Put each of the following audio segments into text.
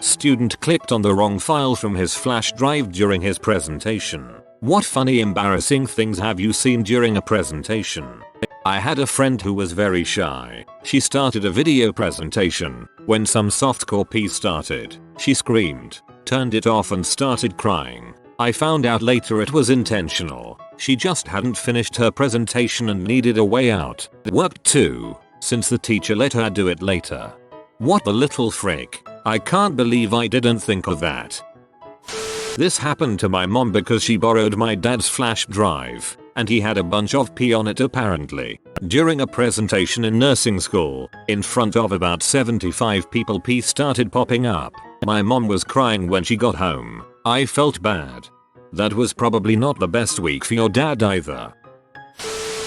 Student clicked on the wrong file from his flash drive during his presentation. What funny embarrassing things have you seen during a presentation? I had a friend who was very shy. She started a video presentation. When some softcore piece started, she screamed, turned it off and started crying. I found out later it was intentional. She just hadn't finished her presentation and needed a way out. It worked too, since the teacher let her do it later. What the little frick? I can't believe I didn't think of that. This happened to my mom because she borrowed my dad's flash drive, and he had a bunch of pee on it apparently. During a presentation in nursing school, in front of about 75 people, pee started popping up. My mom was crying when she got home. I felt bad. That was probably not the best week for your dad either.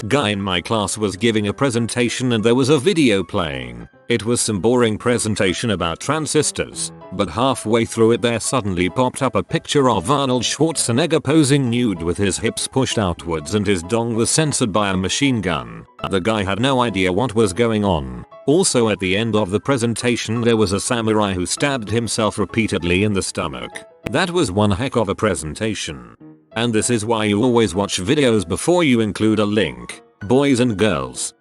Guy in my class was giving a presentation and there was a video playing. It was some boring presentation about transistors, but halfway through it there suddenly popped up a picture of Arnold Schwarzenegger posing nude with his hips pushed outwards and his dong was censored by a machine gun. The guy had no idea what was going on. Also at the end of the presentation there was a samurai who stabbed himself repeatedly in the stomach. That was one heck of a presentation. And this is why you always watch videos before you include a link, boys and girls.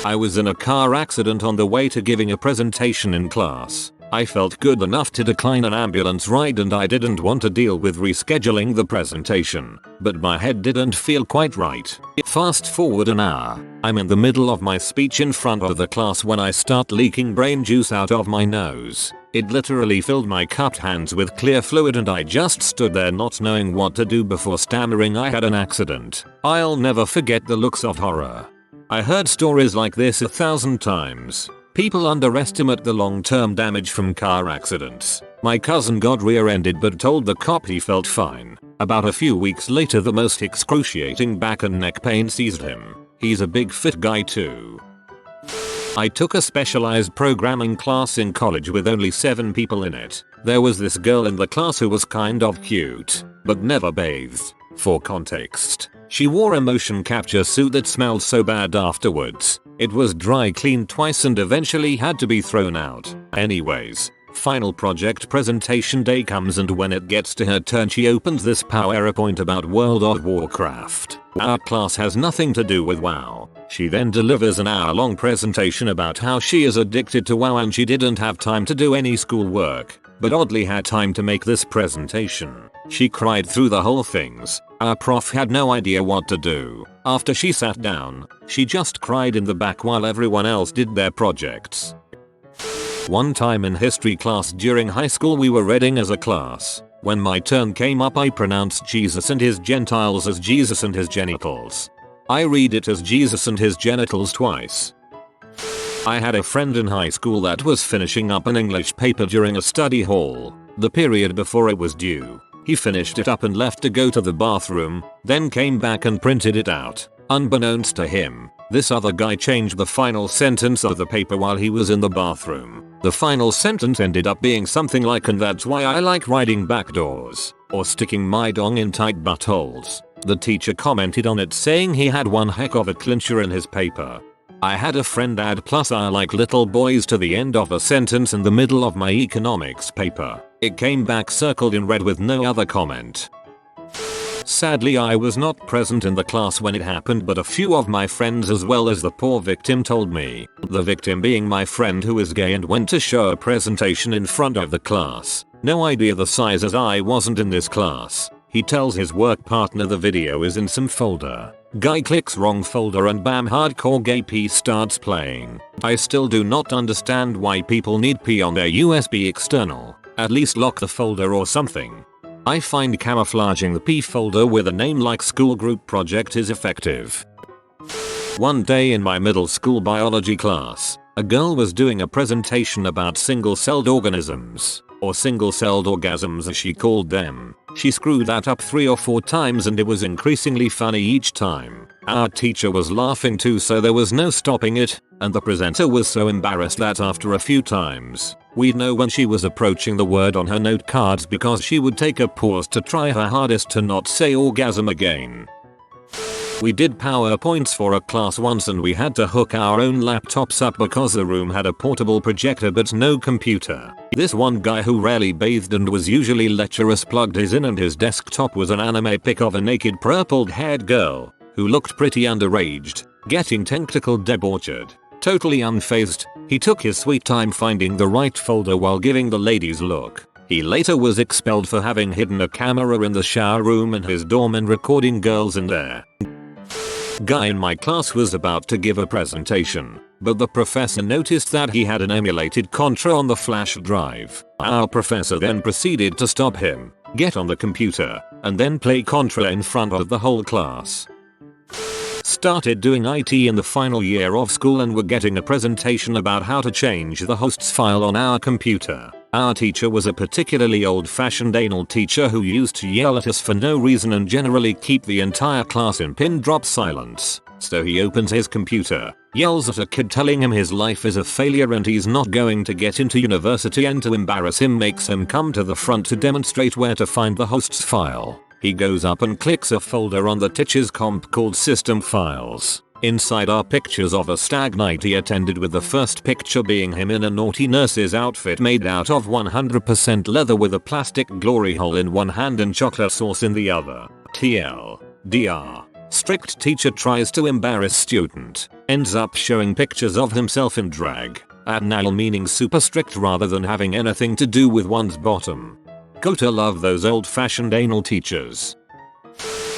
I was in a car accident on the way to giving a presentation in class. I felt good enough to decline an ambulance ride and I didn't want to deal with rescheduling the presentation, but my head didn't feel quite right. Fast forward an hour. I'm in the middle of my speech in front of the class when I start leaking brain juice out of my nose. It literally filled my cupped hands with clear fluid and I just stood there not knowing what to do before stammering I had an accident. I'll never forget the looks of horror. I heard stories like this 1,000 times. People underestimate the long-term damage from car accidents. My cousin got rear-ended but told the cop he felt fine. About a few weeks later the most excruciating back and neck pain seized him. He's a big fit guy too. I took a specialized programming class in college with only 7 people in it. There was this girl in the class who was kind of cute, but never bathed. For context, she wore a motion capture suit that smelled so bad afterwards. It was dry cleaned twice and eventually had to be thrown out. Anyways, final project presentation day comes and when it gets to her turn she opens this PowerPoint about World of Warcraft. Our class has nothing to do with WoW. She then delivers an hour-long presentation about how she is addicted to WoW and she didn't have time to do any schoolwork, but oddly had time to make this presentation. She cried through the whole things. Our prof had no idea what to do. After she sat down, she just cried in the back while everyone else did their projects. One time in history class during high school we were reading as a class. When my turn came up I pronounced Jesus and his Gentiles as Jesus and his genitals. I read it as Jesus and his genitals twice. I had a friend in high school that was finishing up an English paper during a study hall, the period before it was due. He finished it up and left to go to the bathroom, then came back and printed it out. Unbeknownst to him, this other guy changed the final sentence of the paper while he was in the bathroom. The final sentence ended up being something like, "And that's why I like riding backdoors," or "sticking my dong in tight buttholes." The teacher commented on it saying he had one heck of a clincher in his paper. I had a friend add "plus I like little boys" to the end of a sentence in the middle of my economics paper. It came back circled in red with no other comment. Sadly I was not present in the class when it happened, but a few of my friends as well as the poor victim told me. The victim being my friend who is gay and went to show a presentation in front of the class. No idea the size as I wasn't in this class. He tells his work partner the video is in some folder. Guy clicks wrong folder and bam, hardcore gay pee starts playing. I still do not understand why people need pee on their USB external. At least lock the folder or something. I find camouflaging the P folder with a name like school group project is effective. One day in my middle school biology class, a girl was doing a presentation about single-celled organisms, or single-celled orgasms as she called them. She screwed that up 3 or 4 times and it was increasingly funny each time. Our teacher was laughing too, so there was no stopping it, and the presenter was so embarrassed that after a few times, we'd know when she was approaching the word on her note cards because she would take a pause to try her hardest to not say orgasm again. We did PowerPoints for a class once and we had to hook our own laptops up because the room had a portable projector but no computer. This one guy who rarely bathed and was usually lecherous plugged his in and his desktop was an anime pic of a naked purple-haired girl who looked pretty underaged, getting tentacle debauched. Totally unfazed, he took his sweet time finding the right folder while giving the ladies look. He later was expelled for having hidden a camera in the shower room in his dorm and recording girls in there. Guy in my class was about to give a presentation, but the professor noticed that he had an emulated Contra on the flash drive. Our professor then proceeded to stop him, get on the computer, and then play Contra in front of the whole class. Started doing IT in the final year of school and were getting a presentation about how to change the host's file on our computer. Our teacher was a particularly old-fashioned anal teacher who used to yell at us for no reason and generally keep the entire class in pin-drop silence. So he opens his computer, yells at a kid telling him his life is a failure and he's not going to get into university, and to embarrass him makes him come to the front to demonstrate where to find the host's file. He goes up and clicks a folder on the teacher's comp called System Files. Inside are pictures of a stag night he attended, with the first picture being him in a naughty nurse's outfit made out of 100% leather with a plastic glory hole in one hand and chocolate sauce in the other. TLDR. Strict teacher tries to embarrass student. Ends up showing pictures of himself in drag. Anal meaning super strict rather than having anything to do with one's bottom. Gotta love those old-fashioned anal teachers.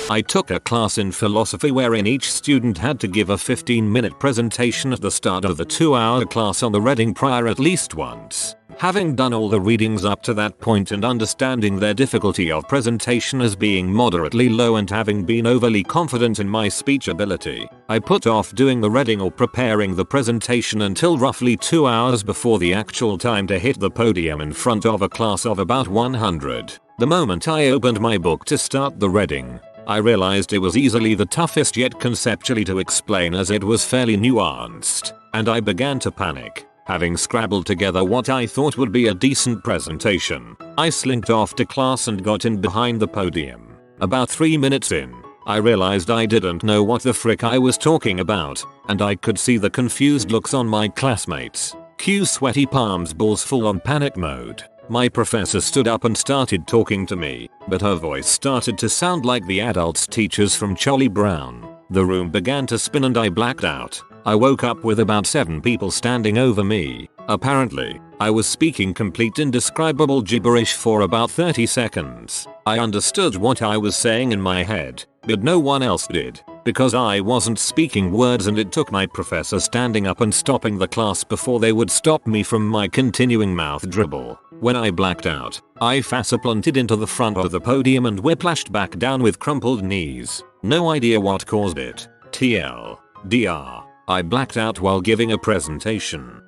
I took a class in philosophy wherein each student had to give a 15-minute presentation at the start of the 2-hour class on the reading prior at least once. Having done all the readings up to that point and understanding their difficulty of presentation as being moderately low and having been overly confident in my speech ability, I put off doing the reading or preparing the presentation until roughly 2 hours before the actual time to hit the podium in front of a class of about 100. The moment I opened my book to start the reading, I realized it was easily the toughest yet conceptually to explain, as it was fairly nuanced, and I began to panic. Having scrabbled together what I thought would be a decent presentation, I slinked off to class and got in behind the podium. About 3 minutes in, I realized I didn't know what the frick I was talking about, and I could see the confused looks on my classmates. Cue sweaty palms, balls full on panic mode. My professor stood up and started talking to me, but her voice started to sound like the adults' teachers from Charlie Brown. The room began to spin and I blacked out. I woke up with about 7 people standing over me. Apparently, I was speaking complete indescribable gibberish for about 30 seconds. I understood what I was saying in my head, but no one else did, because I wasn't speaking words, and it took my professor standing up and stopping the class before they would stop me from my continuing mouth dribble. When I blacked out, I faceplanted into the front of the podium and whiplashed back down with crumpled knees. No idea what caused it. TLDR. I blacked out while giving a presentation.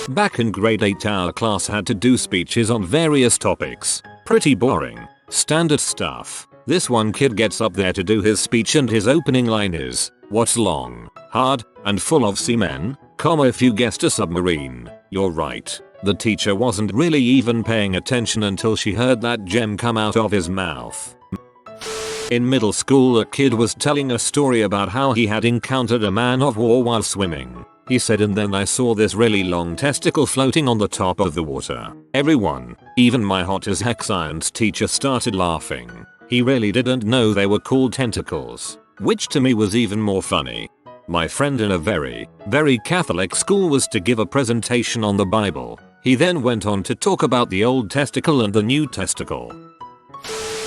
Back in grade 8, our class had to do speeches on various topics. Pretty boring. Standard stuff. This one kid gets up there to do his speech and his opening line is, "What's long, hard, and full of semen, if you guessed a submarine, you're right." The teacher wasn't really even paying attention until she heard that gem come out of his mouth. In middle school, a kid was telling a story about how he had encountered a man of war while swimming. He said, "And then I saw this really long testicle floating on the top of the water." Everyone, even my hot as heck science teacher, started laughing. He really didn't know they were called tentacles, which to me was even more funny. My friend in a very Catholic school was to give a presentation on the Bible. He then went on to talk about the Old Testicle and the New Testicle.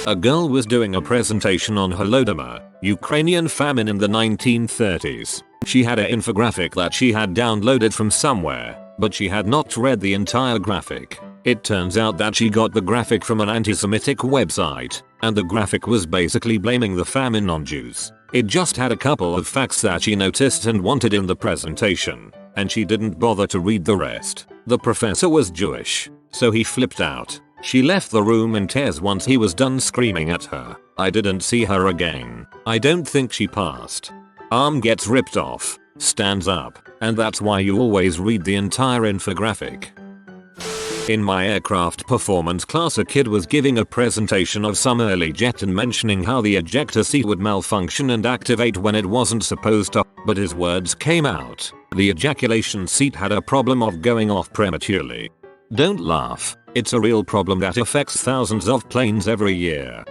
A girl was doing a presentation on Holodomor, Ukrainian famine in the 1930s. She had an infographic that she had downloaded from somewhere, but she had not read the entire graphic. It turns out that she got the graphic from an anti-Semitic website, and the graphic was basically blaming the famine on Jews. It just had a couple of facts that she noticed and wanted in the presentation, and she didn't bother to read the rest. The professor was Jewish, so he flipped out. She left the room in tears once he was done screaming at her. I didn't see her again. I don't think she passed. Arm gets ripped off, stands up, and that's why you always read the entire infographic. In my aircraft performance class, a kid was giving a presentation of some early jet and mentioning how the ejector seat would malfunction and activate when it wasn't supposed to, but his words came out. The ejaculation seat had a problem of going off prematurely. Don't laugh, it's a real problem that affects thousands of planes every year.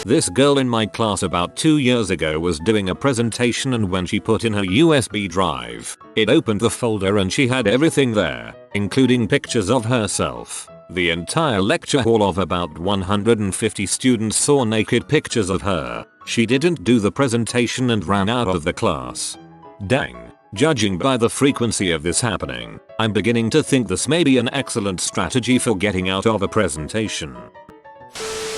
This girl in my class about 2 years ago was doing a presentation, and when she put in her USB drive, it opened the folder and she had everything there, including pictures of herself. The entire lecture hall of about 150 students saw naked pictures of her. She didn't do the presentation and ran out of the class. Dang. Judging by the frequency of this happening, I'm beginning to think this may be an excellent strategy for getting out of a presentation.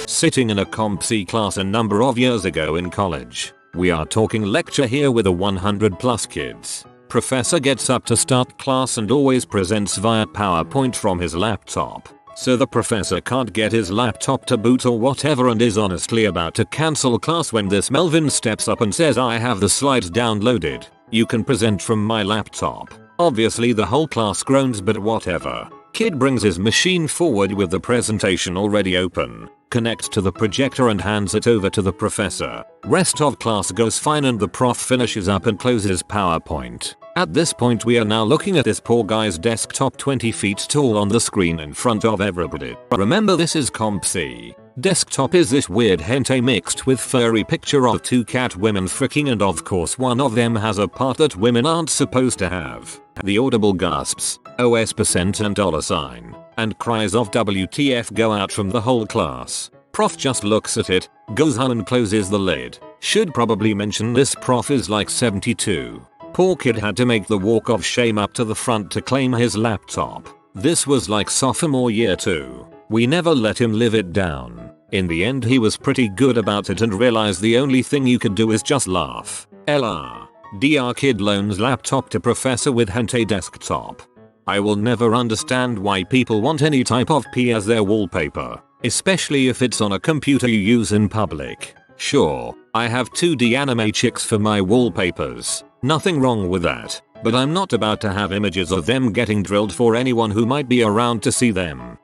Sitting in a Comp C class a number of years ago in college. We are talking lecture here with a 100+ kids. Professor gets up to start class and always presents via PowerPoint from his laptop. So the professor can't get his laptop to boot or whatever and is honestly about to cancel class when this Melvin steps up and says, "I have the slides downloaded. You can present from my laptop." Obviously the whole class groans, but whatever. Kid brings his machine forward with the presentation already open, connects to the projector and hands it over to the professor. Rest of class goes fine and the prof finishes up and closes PowerPoint. At this point we are now looking at this poor guy's desktop 20 feet tall on the screen in front of everybody. Remember, this is Comp C. Desktop is this weird hentai mixed with furry picture of 2 cat women fricking, and of course one of them has a part that women aren't supposed to have. The audible gasps, OS% and $, and cries of WTF go out from the whole class. Prof just looks at it, goes on and closes the lid. Should probably mention this prof is like 72. Poor kid had to make the walk of shame up to the front to claim his laptop. This was like sophomore year too. We never let him live it down. In the end he was pretty good about it and realized the only thing you could do is just laugh. LR. DR kid loans laptop to professor with hentai desktop. I will never understand why people want any type of P as their wallpaper, especially if it's on a computer you use in public. Sure, I have 2D anime chicks for my wallpapers. Nothing wrong with that, but I'm not about to have images of them getting drilled for anyone who might be around to see them.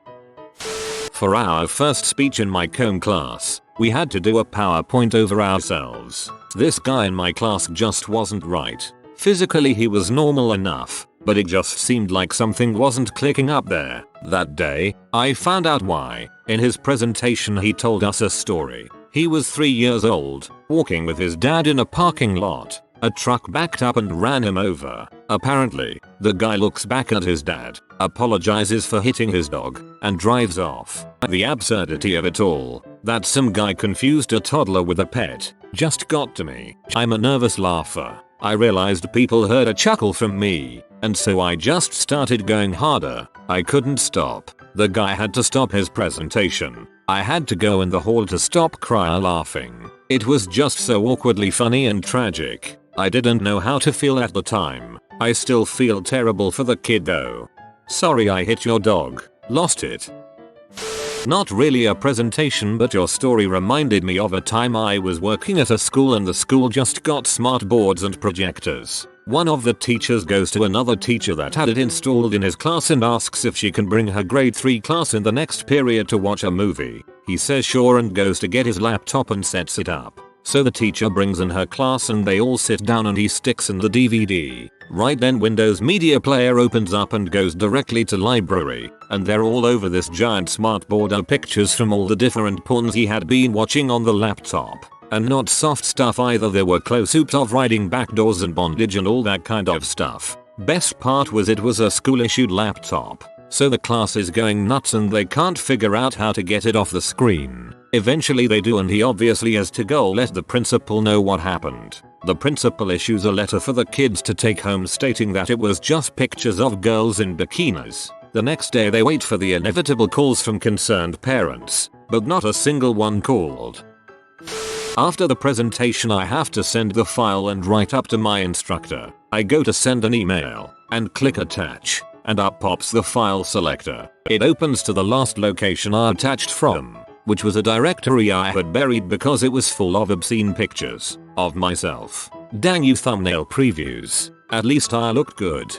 For our first speech in my com class, we had to do a PowerPoint over ourselves. This guy in my class just wasn't right. Physically he was normal enough, but it just seemed like something wasn't clicking up there. That day, I found out why. In his presentation he told us a story. He was 3 years old, walking with his dad in a parking lot. A truck backed up and ran him over. Apparently, the guy looks back at his dad, apologizes for hitting his dog, and drives off. The absurdity of it all, that some guy confused a toddler with a pet, just got to me. I'm a nervous laugher. I realized people heard a chuckle from me, and so I just started going harder. I couldn't stop. The guy had to stop his presentation. I had to go in the hall to stop crying laughing. It was just so awkwardly funny and tragic. I didn't know how to feel at the time. I still feel terrible for the kid though. Sorry I hit your dog. Lost it. Not really a presentation, but your story reminded me of a time I was working at a school and the school just got smart boards and projectors. One of the teachers goes to another teacher that had it installed in his class and asks if she can bring her grade 3 class in the next period to watch a movie. He says sure and goes to get his laptop and sets it up. So the teacher brings in her class and they all sit down and he sticks in the DVD. Right then Windows Media Player opens up and goes directly to library, and they're all over this giant smartboard are pictures from all the different porns he had been watching on the laptop. And not soft stuff either, there were close-ups of riding backdoors and bondage and all that kind of stuff. Best part was it was a school-issued laptop. So the class is going nuts and they can't figure out how to get it off the screen. Eventually they do and he obviously has to go let the principal know what happened. The principal issues a letter for the kids to take home stating that it was just pictures of girls in bikinis. The next day they wait for the inevitable calls from concerned parents, but not a single one called. After the presentation I have to send the file and write up to my instructor. I go to send an email and click attach, and up pops the file selector. It opens to the last location I attached from, which was a directory I had buried because it was full of obscene pictures of myself. Dang you thumbnail previews. At least I looked good.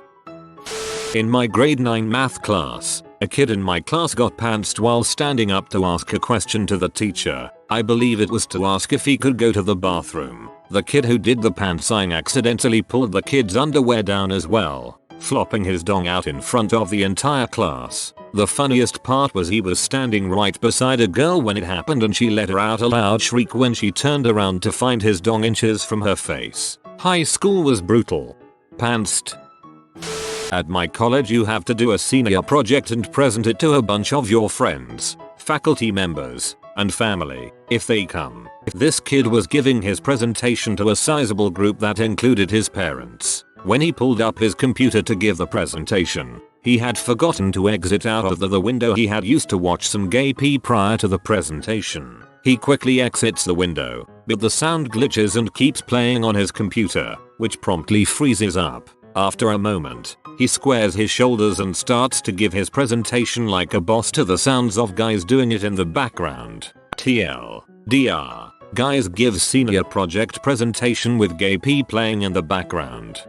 In my grade 9 math class, A kid in my class got pantsed while standing up to ask a question to the teacher. I believe it was to ask if he could go to the bathroom. The kid who did the pantsing accidentally pulled the kid's underwear down as well, flopping his dong out in front of the entire class. The funniest part was he was standing right beside a girl when it happened and she let out a loud shriek when she turned around to find his dong inches from her face. High school was brutal. Pantsed. At my college you have to do a senior project and present it to a bunch of your friends, faculty members, and family, if they come. This kid was giving his presentation to a sizable group that included his parents. When he pulled up his computer to give the presentation, he had forgotten to exit out of the window he had used to watch some gay pee prior to the presentation. He quickly exits the window, but the sound glitches and keeps playing on his computer, which promptly freezes up. After a moment, he squares his shoulders and starts to give his presentation like a boss to the sounds of guys doing it in the background. TLDR. Guys give senior project presentation with gay pee playing in the background.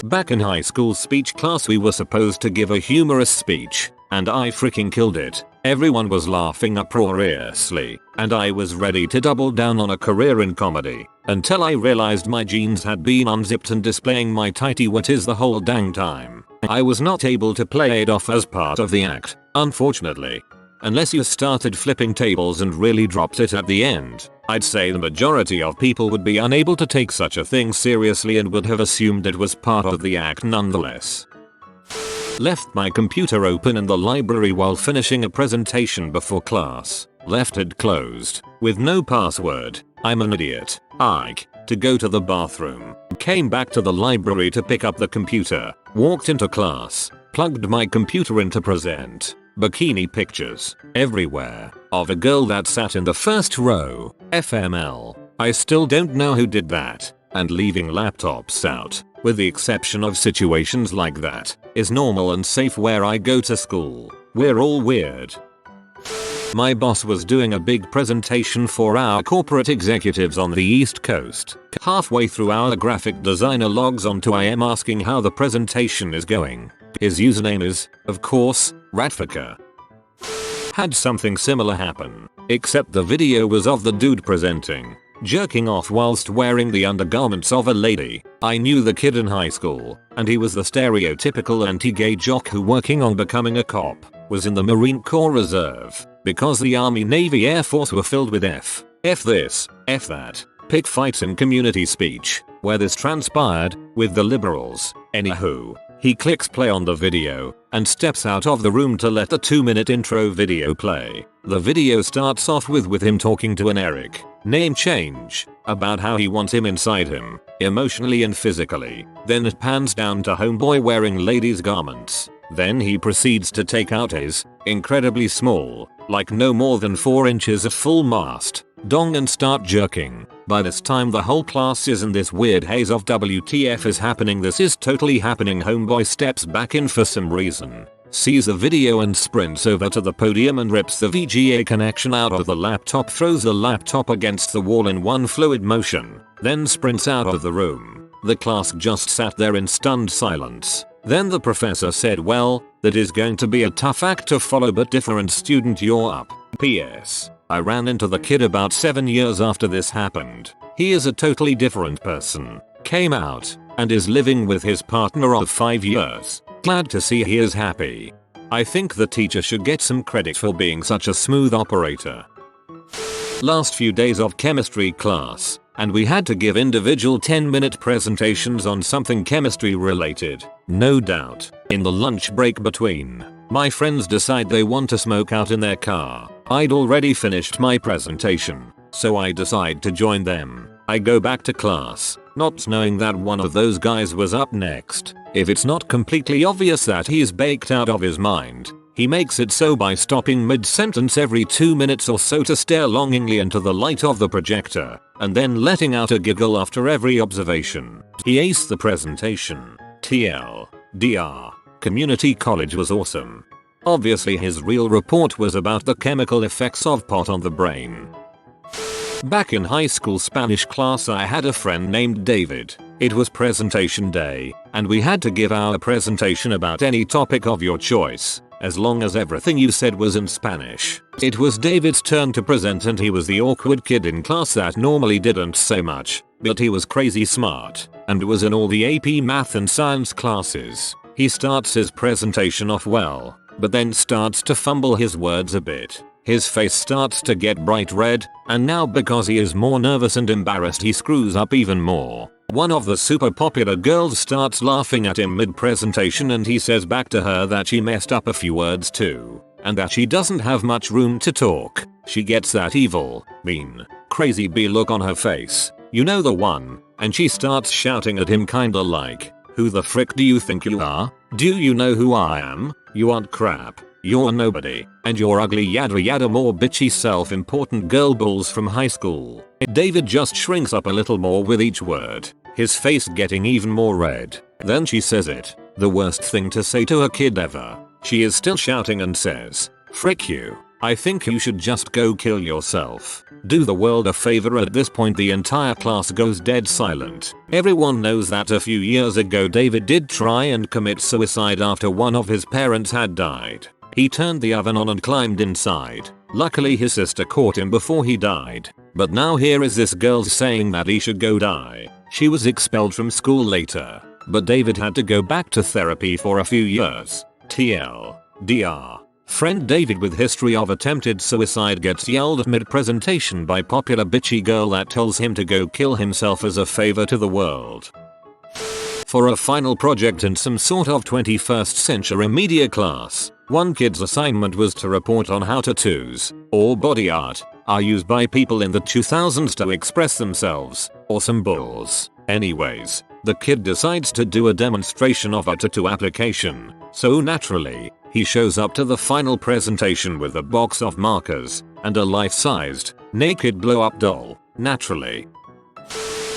Back in high school speech class we were supposed to give a humorous speech, and I freaking killed it. Everyone was laughing uproariously, and I was ready to double down on a career in comedy, until I realized my jeans had been unzipped and displaying my tighty wetties the whole dang time. I was not able to play it off as part of the act, unfortunately. Unless you started flipping tables and really dropped it at the end, I'd say the majority of people would be unable to take such a thing seriously and would have assumed it was part of the act nonetheless. Left my computer open in the library while finishing a presentation before class. Left it closed, with no password. I'm an idiot. To go to the bathroom. Came back to the library to pick up the computer. Walked into class. Plugged my computer in to present. Bikini pictures everywhere of a girl that sat in the first row. FML. I still don't know who did that. And leaving laptops out, with the exception of situations like that, is normal and safe where I go to school. We're all weird. My boss was doing a big presentation for our corporate executives on the East Coast. Halfway through our graphic designer logs onto IM asking how the presentation is going. His username is, of course, Ratfika. Had something similar happen, except the video was of the dude presenting, jerking off whilst wearing the undergarments of a lady. I knew the kid in high school, and he was the stereotypical anti-gay jock who, working on becoming a cop, was in the Marine Corps Reserve, because the Army, Navy, Air Force were filled with F this, F that, pick fights in community speech, where this transpired, with the liberals. Anywho, he clicks play on the video, and steps out of the room to let the 2-minute intro video play. The video starts off with him talking to an Eric, name change, about how he wants him inside him, emotionally and physically. Then it pans down to homeboy wearing ladies' garments. Then he proceeds to take out his, incredibly small, like no more than 4 inches of full mast, dong and start jerking. By this time the whole class is in this weird haze of WTF is happening, this is totally happening. Homeboy steps back in for some reason, sees the video and sprints over to the podium and rips the VGA connection out of the laptop, throws the laptop against the wall in one fluid motion, then sprints out of the room. The class just sat there in stunned silence. Then the professor said, well, that is going to be a tough act to follow, but different student, you're up. P.S. I ran into the kid about 7 years after this happened. He is a totally different person. Came out, and is living with his partner of 5 years. Glad to see he is happy. I think the teacher should get some credit for being such a smooth operator. Last few days of chemistry class, and we had to give individual 10-minute presentations on something chemistry related. No doubt, in the lunch break between, my friends decide they want to smoke out in their car. I'd already finished my presentation, so I decide to join them. I go back to class, not knowing that one of those guys was up next. If it's not completely obvious that he's baked out of his mind, he makes it so by stopping mid-sentence every 2 minutes or so to stare longingly into the light of the projector, and then letting out a giggle after every observation. He aced the presentation. TLDR. Community college was awesome. Obviously his real report was about the chemical effects of pot on the brain. Back in high school Spanish class I had a friend named David. It was presentation day, and we had to give our presentation about any topic of your choice. as long as everything you said was in Spanish. It was David's turn to present and he was the awkward kid in class that normally didn't say much, but he was crazy smart and was in all the AP math and science classes. He starts his presentation off well, but then starts to fumble his words a bit. His face starts to get bright red, and now because he is more nervous and embarrassed he screws up even more. One of the super popular girls starts laughing at him mid-presentation and he says back to her that she messed up a few words too, and that she doesn't have much room to talk. She gets that evil, mean, crazy B look on her face. You know the one, and she starts shouting at him kinda like, "Who the frick do you think you are? Do you know who I am? You aren't crap. You're nobody, and you're ugly yada yada more bitchy self-important girl bulls from high school." David just shrinks up a little more with each word, his face getting even more red. Then she says it, the worst thing to say to a kid ever. She is still shouting and says, "Frick you. I think you should just go kill yourself. Do the world a favor." At this point the entire class goes dead silent. Everyone knows that a few years ago David did try and commit suicide after one of his parents had died. He turned the oven on and climbed inside. Luckily his sister caught him before he died. But now here is this girl saying that he should go die. She was expelled from school later, but David had to go back to therapy for a few years. TLDR. Friend David with history of attempted suicide gets yelled at mid-presentation by popular bitchy girl that tells him to go kill himself as a favor to the world. For a final project in some sort of 21st century media class, one kid's assignment was to report on how tattoos, or body art, are used by people in the 2000s to express themselves, or some bulls. Anyways, the kid decides to do a demonstration of a tattoo application, so naturally, he shows up to the final presentation with a box of markers, and a life-sized, naked blow-up doll, naturally.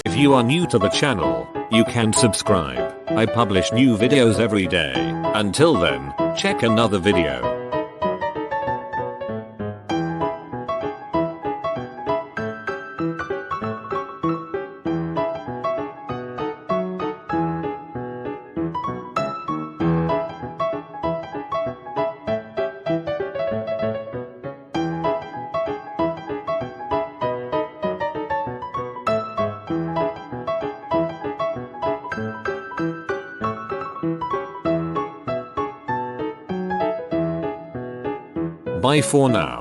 If you are new to the channel, you can subscribe. I publish new videos every day. Until then, check another video. Bye for now.